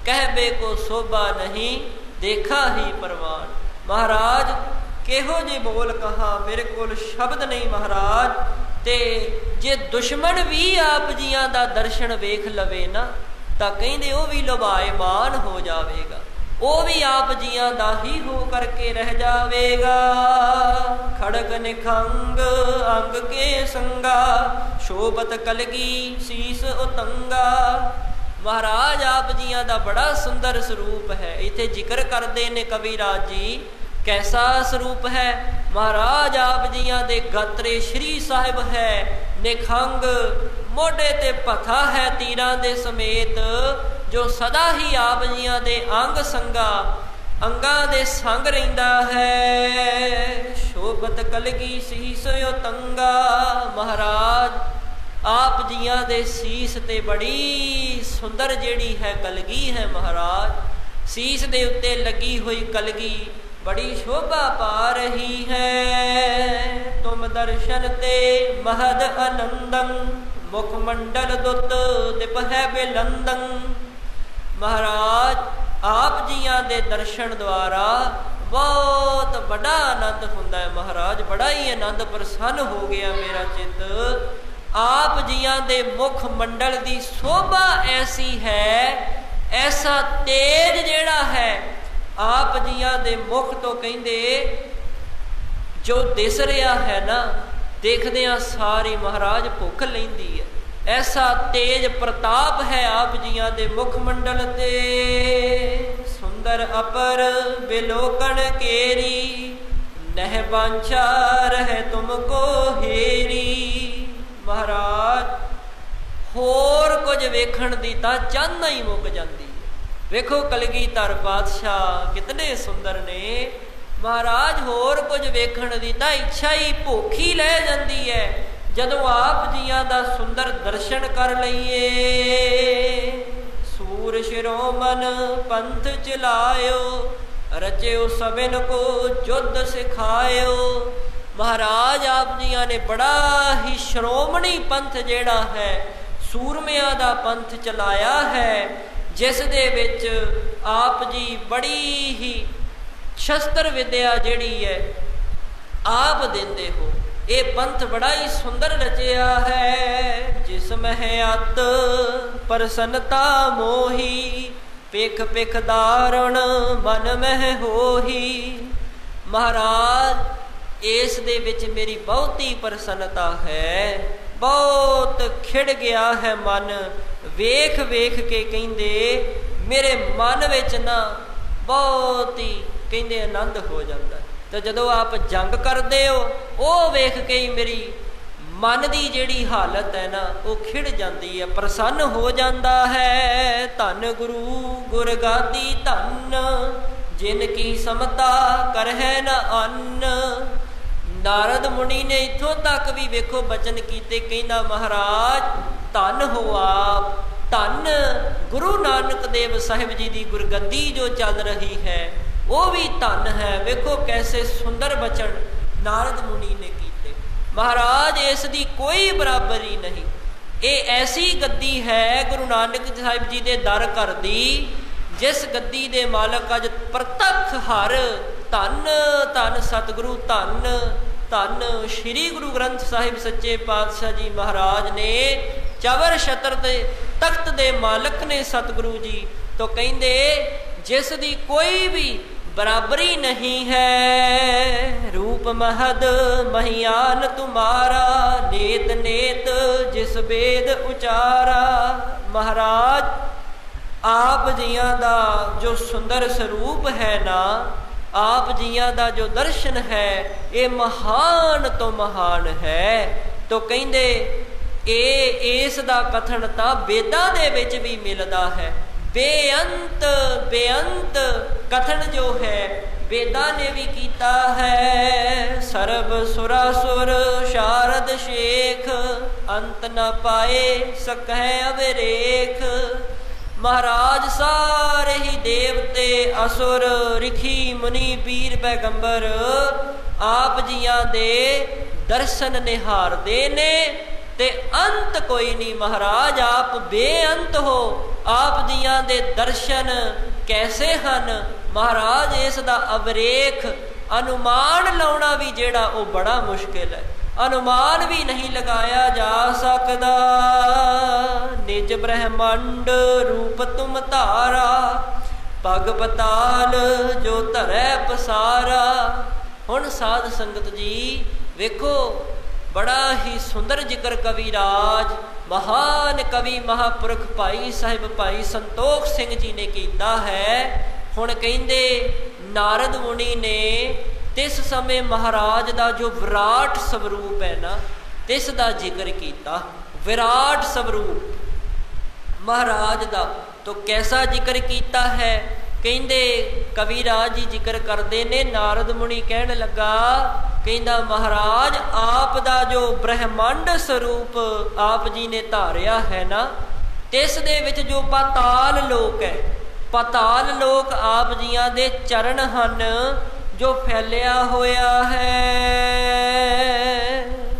कहबे को शोभा नहीं, देखा ही परवान। महाराज किहो जी बोल कहा, मेरे को शब्द नहीं महाराज। ते जे दुश्मन भी आप जियां दा दर्शन वेख लवे ना, तां कहंदे ओ भी लुभाएमान हो जावेगा, वो भी आप जियां दा ही हो करके रह जावेगा। खड़ग निखंग अंग के संगा, शोभत कलगी शीस उतंगा। महाराज आप जियां दा बड़ा सुंदर स्वरूप है। इत्थे जिक्र करते ने कविराज जी कैसा स्वरूप है। महाराज आप जियां दे गात्रे श्री साहिब है, निखंग मोढे ते पथा है तीरां दे समेत, जो सदा ही आप जियां दे अंग संगा अंगां दे संग रहिंदा है। शोभत कलगी शीस उतंगा। महाराज आप जियां दे शीस ते बड़ी सुंदर जेड़ी है कलगी है। महाराज शीस दे उत्ते लगी हुई कलगी बड़ी शोभा पा रही है। तुम दर्शन ते महद आनंदं, मुखमंडल दुत दिप है बिलंदं। महाराज आप जियां दे दर्शन द्वारा बहुत बड़ा आनंद हुंदा है। महाराज बड़ा ही आनंद प्रसन्न हो गया मेरा चित्त। आप जियां दे मुख मंडल दी शोभा ऐसी है, ऐसा तेज जेड़ा है आप जियां दे मुख तो कहंदे जो दिस रहा है ना, देखदियां सारी महाराज भुख लैंदी है। ऐसा तेज प्रताप है आप जियां दे मुख मंडल ते। सुंदर अपर बिलोकन केरी, नह बांछा रहे तुमको हेरी। महाराज होर कुछ वेखण दी तां चाहना ही मुक जांदी। वेखो कलगीधर पातशाह कितने सुंदर ने। महाराज होर कुछ वेखण दी तां इच्छा ही भुख ही लै जांदी है जदों आप जियां दा सुंदर दर्शन कर लईए। सूर शिरों मन पंथ चलायो, रचयो सबिन को युद्ध सिखायो। महाराज आप जियां ने बड़ा ही श्रोमणी पंथ जेड़ा है, सूरमियां दा पंथ चलाया है, जिस दे विच आप जी बड़ी ही शस्त्र विद्या जेड़ी है आप देंदे हो। ये पंथ बड़ा ही सुंदर रचिया है। जिस मह अत प्रसन्नता मोही, पिख पिख दारुण मन मह होही। महाराज इस दे विच मेरी बहुती प्रसन्नता है, बहुत खिड़ गया है मन। वेख वेख के कहंदे मेरे मन विच ना बहुत ही कहंदे आनंद हो जाता। तो जदों आप जंग करते हो वो वेख के ही मेरी मन की जिहड़ी हालत है ना वो खिड़ जाती है, प्रसन्न हो जाता है। धन गुरु गुरगादी धन, जिनकी समता करहै न अन्न। नारद मुनि ने इत्थों तक भी वेखो बचन कीते, कहना महाराज धन हो आप, धन गुरु नानक देव साहिब जी की गुरगद्दी जो चल रही है वो भी धन है। वेखो कैसे सुंदर बचन नारद मुनि ने कीते। महाराज इस दी कोई बराबरी नहीं। ये ऐसी गद्दी है गुरु नानक साहिब जी के दर घर दी, जिस गद्दी दे मालक अज प्रतख हर धन धन सतगुरु धन धन श्री गुरु ग्रंथ साहिब सच्चे पातशाह जी महाराज ने चवर छत्र दे तख्त दे मालक ने सतगुरु जी। तो कहंदे जिस दी कोई भी बराबरी नहीं है। रूप महद महियान तुम्हारा, नेत नेत जिस वेद उचारा। महाराज आप जियां दा जो सुंदर स्वरूप है ना, आप जियां दा जो दर्शन है ये महान तो महान है। तो कहंदे इस दा कथन तां वेदां दे विच भी मिलदा है। बेअंत बेअंत कथन जो है वेदा ने भी कीता है। सर्व सुरासुर शारद शेख, अंत न पाए सकह अवरेख। महाराज सारे ही देवते असुर रिखी मुनि पीर पैगंबर आप जियां दे दर्शन निहारदे ने ते अंत कोई नहीं। महाराज आप बेअंत हो, आप जियां दे दर्शन कैसे हन। महाराज इस दा अवरेख अनुमान लाउणा भी जेड़ा वो बड़ा मुश्किल है, अनुमान भी नहीं लगाया जा सकता। निज ब्रह्मंड रूप तुम धारा, पग पताल जो धरै पसारा। हुण साध संगत जी वेखो बड़ा ही सुंदर जिक्र कविराज महान कवि महापुरख भाई साहिब भाई संतोख सिंह जी ने कीता है। हुण कहंदे नारद मुनि ने तिस समय महाराज दा जो विराट स्वरूप है ना तिस दा जिक्र कीता। विराट स्वरूप महाराज दा तो कैसा जिक्र कीता है। कहंदे कविराज जी जिक्र करते ने, नारद मुनि कहन लगा कहंदा महाराज आप दा जो ब्रह्मांड स्वरूप आप जी ने धारिया है ना, तिस दे विच जो पाताल लोक है, पाताल लोक आप जियां दे चरण हन जो फैलिया होया है।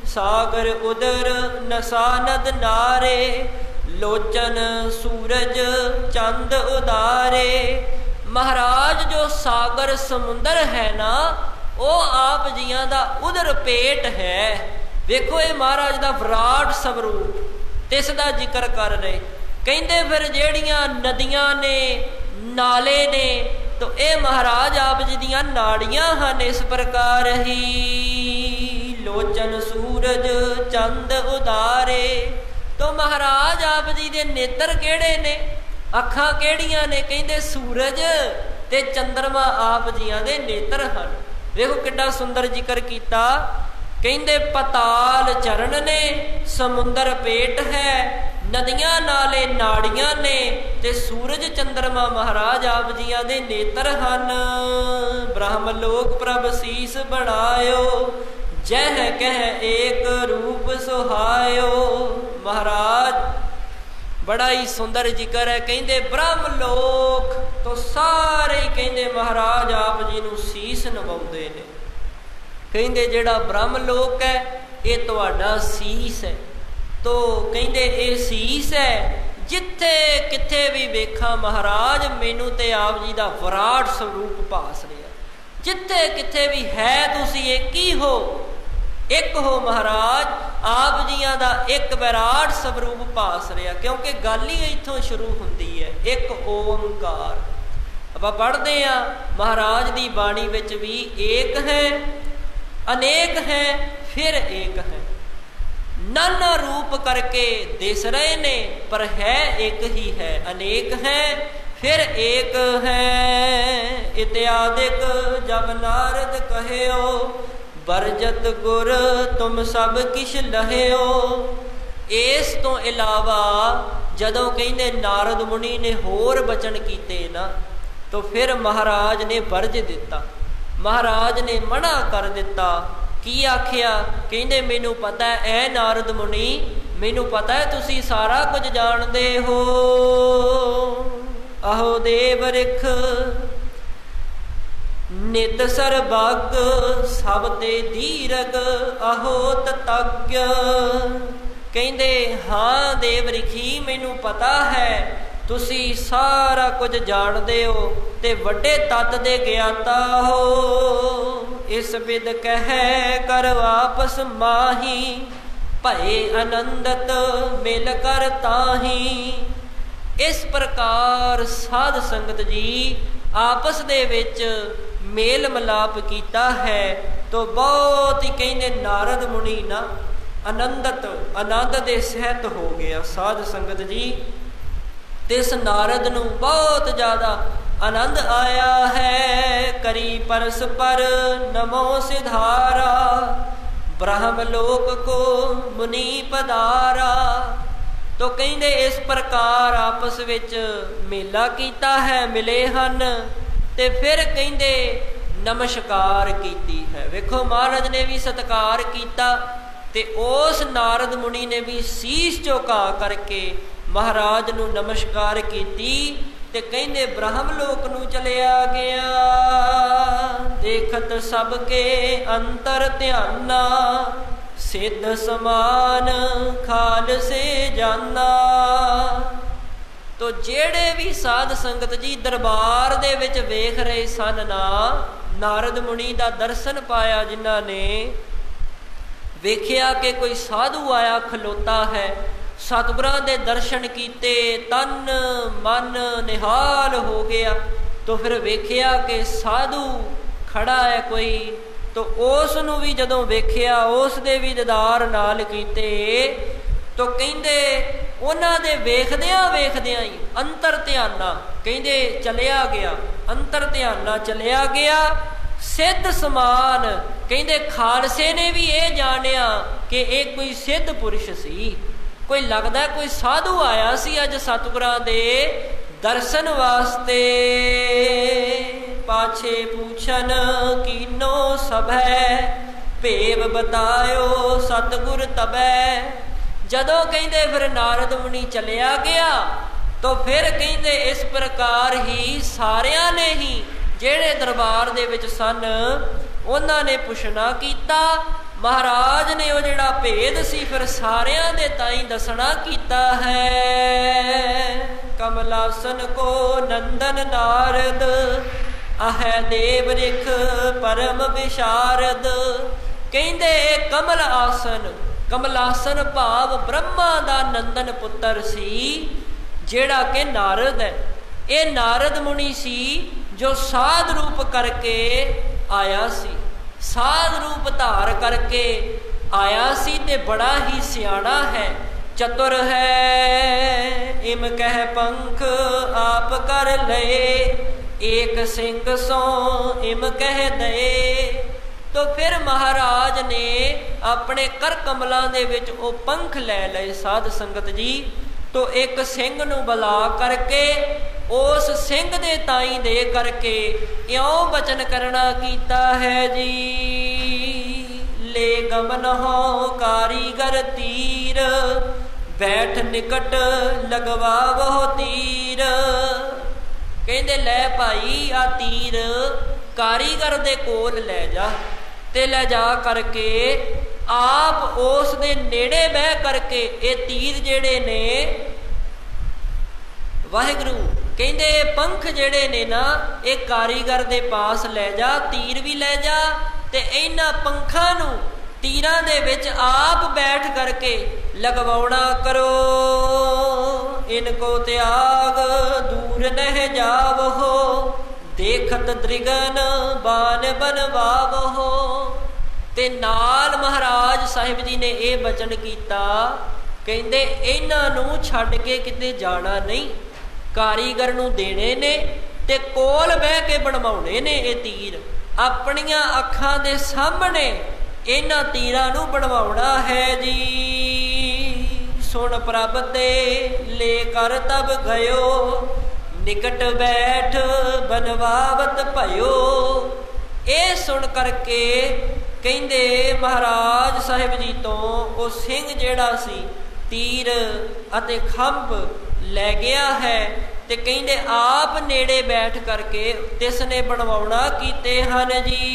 सागर उदर नसानद नारे, लोचन सूरज चंद उदारे। महाराज जो सागर समुंदर है ना वो आप जियां दा उदर पेट है। वेखो ये महाराज दा विराट स्वरूप तिस दा जिक्र कर रहे। कहंदे फिर जेड़ियां नदियां ने नाले ने तो ये महाराज आप जी दियां नाड़ियां हन इस प्रकार ही। लोचन सूरज चंद उदारे। तो महाराज आप जी दे नेत्र केड़े ने, अखां केड़ियां ने। कहंदे सूरज ते चंद्रमा आप जियां दे नेत्र हन। देखो कितना सुंदर जिक्र किया। कहंदे पताल चरण ने, समुंदर पेट है, नदियां नाले नाड़ियां ने ते सूरज चंद्रमा महाराज आप जियां दे नेत्र हन। ब्रह्म लोक प्रभ सीस बनायो, जह कह एक रूप सुहायो। महाराज बड़ा ही सुंदर जिक्र है, कहते ब्रह्म लोक तो सारे ही कहते महाराज आप जी नूं सीस नवाउंदे ने। कहते जिहड़ा ब्रह्म लोक है ये तुहाडा सीस है। तो कहते ये सीस है, जिथे किथे भी वेखा महाराज मैनू ते आप जी दा विराट स्वरूप भास रहा। जिथे किथे भी है तुसी एक ही हो, एक हो महाराज आप जियां दा एक विराट स्वरूप भास रहा। क्योंकि गल ही इत्थों शुरू होंदी है, एक ओंकार। आपां पढ़दे आ महाराज दी बाणी विच भी एक है, अनेक है, फिर एक है। नाना रूप करके दिस रहे ने पर है एक ही है। अनेक है फिर एक है। इत्यादिक जब नारद कहेओ, बरजत गुर तुम सब किश लहेओ। इस तो इलावा जदों कहते नारद मुनि ने होर बचन कीते ना, तो फिर महाराज ने बरज दिता, महाराज ने मना कर दिता। की आखिया? कहते मैनू पता है ऐ नारद मुनि, मैनू पता है तुसी सारा कुछ जानते हो। अहो देव रिख नित सरबग सब ते दीरग, अहो ततज्ञ। कहते हाँ देव रिखी मैनू पता है तुसी सारा कुछ जानते हो ते वड्डे तत्त दे ज्ञाता हो। इस विद कह कर वापस माही, भये आनंदत मिल कर ताही। इस प्रकार साध संगत जी आपस दे विच मेल मिलाप कीता है। तो बहुत ही कहते नारद मुनि ना आनंदत आनंद दे सहत हो गया साध संगत जी। तिस नारद नूं बहुत ज़्यादा आनंद आया है। करी परस्पर नमो सिधारा, ब्रह्म लोक को मुनि पधारा। तो कहते इस प्रकार आपस विच मेला कीता है, मिले हन ते फिर कहते नमस्कार कीती है। वेखो महाराज ने भी सत्कार किया ते उस नारद मुनि ने भी शीश झुका करके महाराज नू नमस्कार कीती ते कहते ब्रह्मलोक नू चलिया गया। देखत सबके अंतर ध्याना, सिद्ध समान खाल से जाना। तो जेड़े भी साध संगत जी दरबार दे विच वेख रहे सन ना, नारद मुनि दा दर्शन पाया, जिन्हां ने वेख्या कि कोई साधु आया खलोता है, सतगुरां दे दर्शन कीते, तन मन निहाल हो गया। तो फिर वेख्या कि साधु खड़ा है कोई, तो उस नूं भी जदों वेख्या, उस दे भी दीदार नाल कीते। तो कहंदे उन्हां दे वेखदियां वेखदियां ही अंतर ध्याना कहंदे चलिया गया, अंतर ध्याना चलिया गया। सिद्ध समान कहंदे खालसे ने भी ये जानिया कि एक कोई सिद्ध पुरुष सी, कोई लगदा कोई साधु आया सी अज सतगुरां दे दर्शन वास्ते। पाछे पूछन कीनो सभै, भेव बतायो सतगुर तबै। जदों कहंदे फिर नारद मुनि चलिया गया, तो फिर कहंदे इस प्रकार ही सारियां ने ही जेड़े दरबार दे विच सन उन्हां ने पुछना कीता। महाराज ने वो जिहड़ा भेद सी फिर सारियां दे ताईं दसना कीता है। कमलासन को नंदन नारद, आहै देव रिख परम विशारद। कहंदे कमल आसन, कमलासन भाव ब्रह्मा दा नंदन पुत्र सी जेड़ा के नारद है। ये नारद मुनि सी जो साध रूप करके आया सी, साध रूप धार करके आया सी ते बड़ा ही सियाणा है, चतुर है। इम कह पंख आप कर ले, एक सिंह सो इम कह दे। तो फिर महाराज ने अपने कर कमलों दे विच ओ पंख लै लए साध संगत जी। तो एक सिंह नूं बुला करके उस सिंह दे ताई दे करके इउं बचन करना कीता है जी। ले गमन हो कारीगर तीर, बैठ निकट लगवावो तीर। कहंदे लै भाई आ तीर कारीगर दे कोल लै जा, ते लै जा करके आप उस दे नेड़े बह करके ये तीर जेड़े ने वाहिगुरु कहंदे पंख जेड़े ने ना ये कारीगर दे पास लै जा, तीर भी लै जा ते इन्हां पंखां नूं तीरां दे विच आप बैठ करके लगवाउणा करो। इनको त्याग दूर नह जावो, देखत दृगन बान बनवावो। ते नाल महाराज साहिब जी ने यह बचन किया, कहंदे इन्हां नूं छड्ड के किते जाना नहीं, कारीगर नूं देने ने ते कोल बह के बनवाउणे ने। ये तीर अपनियां अखां दे सामने इन्हां तीरां नूं बनवाउणा है जी। सुन प्रभ ते ले कर तब गयो, निकट बैठ बनवावत भयो। ये सुन करके कहंदे महाराज साहिब जी तो वो सिंह जेड़ा सी तीर अते खंभ लै गया है, ते कहंदे आप नेड़े बैठ करके तिसने बनवाउणा कीते हन जी।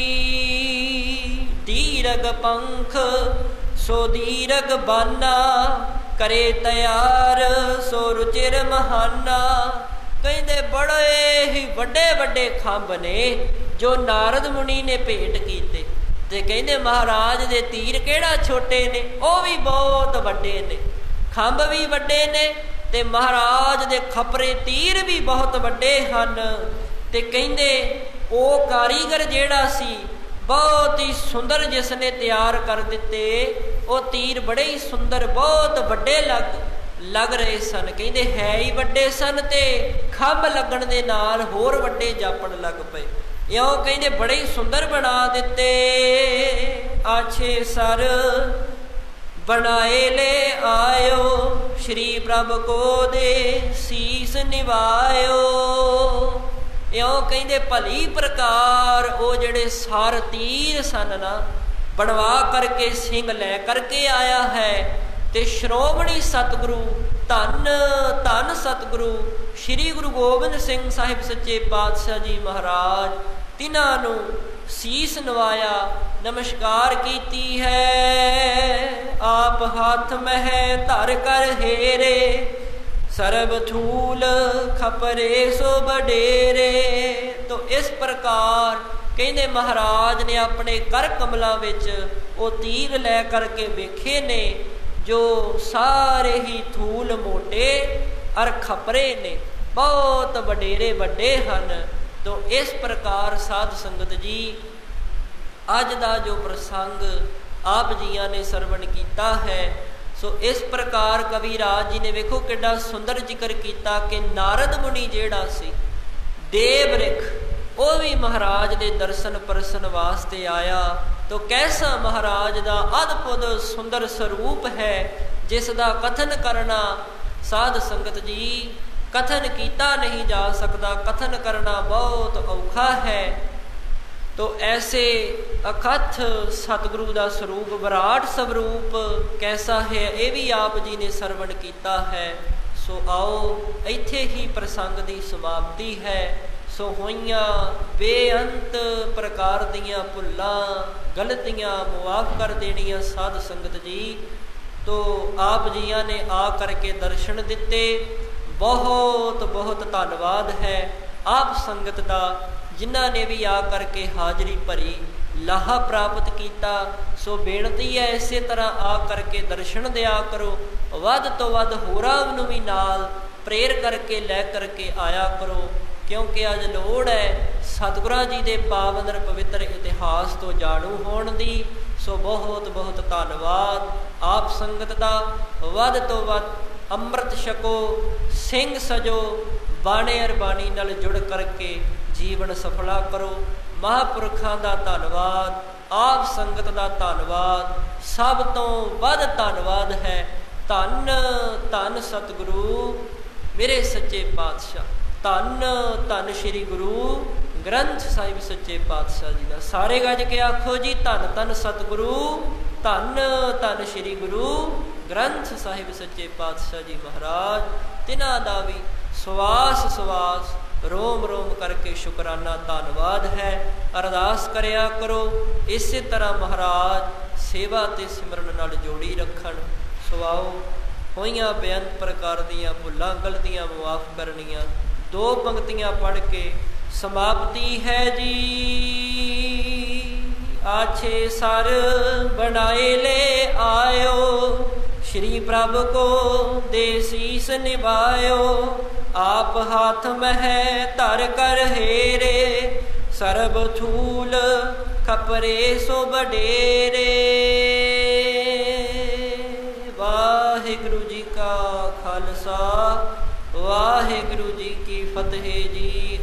दीरग पंख सो दीरग बाना, करे तैयार सो रुचिर महाना। कहंदे बड़े ही वड्डे वड्डे खंभ ने जो नारद मुनि ने भेंट कीते, ते कहंदे महाराज दे तीर केड़ा छोटे ने, वो भी बहुत वड्डे ने, खंभ भी वड्डे ने, ते महाराज दे खपरे तीर भी बहुत वड्डे हन। ते कहंदे ओ कारीगर जेड़ा सी बहुत ही सुंदर जिसने तैयार कर दिते, वो तीर बड़े ही सुंदर बहुत वड्डे लग रहे सन। कहंदे है ही वड्डे सन ते खंभ लगण दे नाल होर वड्डे जापण लग पए। इउं कहंदे बड़े ही सुंदर बना दिते। आछे सर बनाए ले आयो, श्री प्रभु को दे शीस निवायो। इउं कहंदे भली प्रकार वो जिहड़े सर तीर सन ना बनवा करके सिंह लै करके आया है। ते श्रोमणी सतगुरु धन धन सतगुरु श्री गुरु गोबिंद सिंह साहिब सच्चे पातशाह जी महाराज तिन्हां नूं शीस नवाया, नमस्कार कीती है। आप हाथ मह धर कर हेरे, सर्ब थूल खपरे सो बडेरे। तो इस प्रकार कहंदे महाराज ने अपने कर कमलों विच वो तीर लै करके वेखे ने जो सारे ही थूल मोटे और खपरे ने, बहुत वडेरे वड्डे हन। तो इस प्रकार साध संगत जी अज दा जो प्रसंग आप जियां ने सरवण कीता है, सो इस प्रकार कविराज जी ने वेखो किड्डा सुंदर जिक्र किया कि नारद मुनि जेड़ा सी देव रिख वो भी महाराज दे दर्शन परसन वास्ते आया। तो कैसा महाराज दा अद्भुत सुंदर स्वरूप है जिसका कथन करना साध संगत जी कथन किया नहीं जा सकता, कथन करना बहुत औखा है। तो ऐसे अकथ सतगुरु का स्वरूप विराट स्वरूप कैसा है ये भी आप जी ने सरवण किया है। सो आओ इत्थे ही प्रसंग की समाप्ति है। सो होइयां बेअंत प्रकार दियां भुल्लां गलतियां मुआफ कर देनियां साध संगत जी। तो आप जियां ने आ करके दर्शन दिते, बहुत बहुत धन्यवाद है आप संगत का जिन्हां ने भी आ करके हाजरी भरी लाहा प्राप्त किया। सो बेनती है इसे तरह आ करके दर्शन दिया करो, वध तो वध होरां नूं भी नाल प्रेर करके लै करके आया करो, क्योंकि अज लोड़ है सतगुरां जी के पावन पवित्र इतिहास तो जाणू होण दी। सो बहुत बहुत धन्यवाद आप संगत का। वध तो वध अमृत छको, सिंह सजो, बाणे अरबाणी नाल जुड़ करके जीवन सफला करो। महापुरखों का धन्यवाद, आप संगत का धन्यवाद, सब तो वध धन्यवाद है ਧੰਨ ਧੰਨ ਸਤਿਗੁਰੂ ਮੇਰੇ ਸੱਚੇ ਪਾਤਸ਼ਾਹ, ਧੰਨ ਧੰਨ ਸ੍ਰੀ ਗੁਰੂ ਗ੍ਰੰਥ ਸਾਹਿਬ ਸੱਚੇ ਪਾਤਸ਼ਾਹ ਜੀ ਦਾ। ਸਾਰੇ ਗੱਜ ਕੇ ਆਖੋ ਜੀ, ਧੰਨ ਧੰਨ ਸਤਿਗੁਰੂ, ਧੰਨ ਧੰਨ ਸ੍ਰੀ ਗੁਰੂ ਗ੍ਰੰਥ ਸਾਹਿਬ ਸੱਚੇ ਪਾਤਸ਼ਾਹ ਜੀ ਮਹਾਰਾਜ। ਤਿਨਾਂ ਦਾ ਵੀ ਸਵਾਸ ਸਵਾਸ ਰੋਮ ਰੋਮ ਕਰਕੇ ਸ਼ੁਕਰਾਨਾ ਧੰਨਵਾਦ ਹੈ। ਅਰਦਾਸ ਕਰਿਆ ਕਰੋ ਇਸੇ ਤਰ੍ਹਾਂ ਮਹਾਰਾਜ ਸੇਵਾ ਤੇ ਸਿਮਰਨ ਨਾਲ ਜੋੜੀ ਰੱਖਣ। ਸਵਾਓ ਹੋਈਆਂ ਬੇਅੰਤ ਪ੍ਰਕਾਰ ਦੀਆਂ ਭੁੱਲਾਂ ਗਲਤੀਆਂ ਮੁਆਫ ਕਰਨੀਆਂ। 2 ਪੰਕਤੀਆਂ ਪੜ੍ਹ ਕੇ ਸਮਾਪਤੀ ਹੈ ਜੀ। ਆਛੇ ਸਰ ਬਣਾਏ ਲੈ ਆਇਓ, श्री प्रभु को दे शीस निभायो। आप हाथ मह धर कर हेरे, सर्ब थूल खपरे सो बडेरे। वाहिगुरु जी का खालसा, वाहिगुरु जी की फतेह जी।